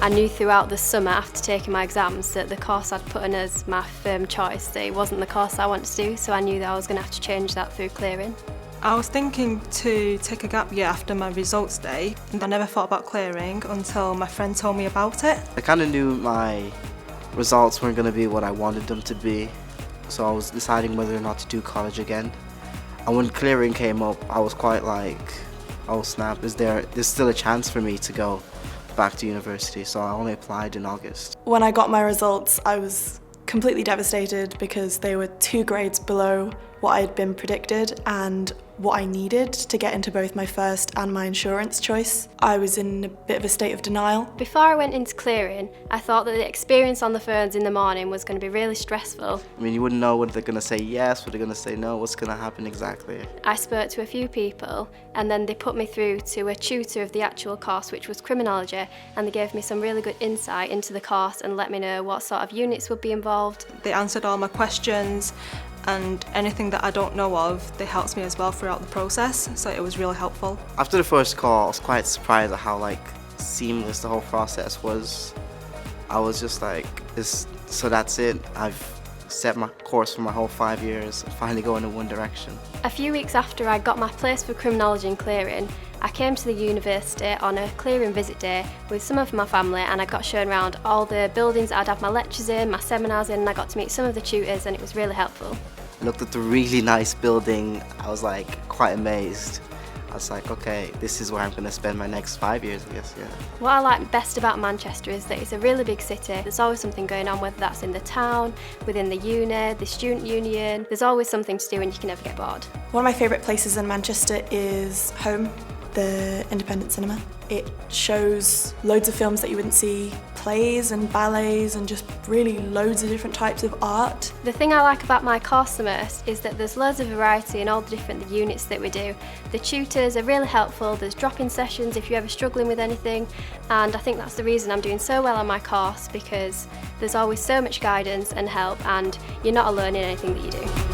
I knew throughout the summer after taking my exams that the course I'd put in as my firm choice, that it wasn't the course I wanted to do, so I knew that I was going to have to change that through clearing. I was thinking to take a gap year after my results day, and I never thought about clearing until my friend told me about it. I kind of knew my results weren't going to be what I wanted them to be, so I was deciding whether or not to do college again. And when clearing came up, I was quite like, oh snap, there's still a chance for me to go back to university, so I only applied in August. When I got my results, I was completely devastated because they were 2 grades below what I had been predicted and what I needed to get into both my first and my insurance choice. I was in a bit of a state of denial. Before I went into clearing, I thought that the experience on the phones in the morning was going to be really stressful. I mean, you wouldn't know whether they're going to say yes, whether they're going to say no, what's going to happen exactly. I spoke to a few people and then they put me through to a tutor of the actual course, which was criminology, and they gave me some really good insight into the course and let me know what sort of units would be involved. They answered all my questions, and anything that I don't know of, they helped me as well throughout the process, so it was really helpful. After the first call, I was quite surprised at how seamless the whole process was. I was just like, so that's it. I've set my course for my whole 5 years and finally going in one direction. A few weeks after I got my place for criminology and clearing, I came to the university on a clearing visit day with some of my family, and I got shown around all the buildings that I'd have my lectures in, my seminars in, and I got to meet some of the tutors, and it was really helpful. I looked at the really nice building. I was quite amazed. I was like, okay, this is where I'm going to spend my next 5 years, I guess, yeah. What I like best about Manchester is that it's a really big city. There's always something going on, whether that's in the town, within the uni, the student union. There's always something to do and you can never get bored. One of my favourite places in Manchester is Home, the independent cinema. It shows loads of films that you wouldn't see, plays and ballets and just really loads of different types of art. The thing I like about my course the most is that there's loads of variety in all the different units that we do. The tutors are really helpful, there's drop-in sessions if you're ever struggling with anything, and I think that's the reason I'm doing so well on my course, because there's always so much guidance and help and you're not alone in anything that you do.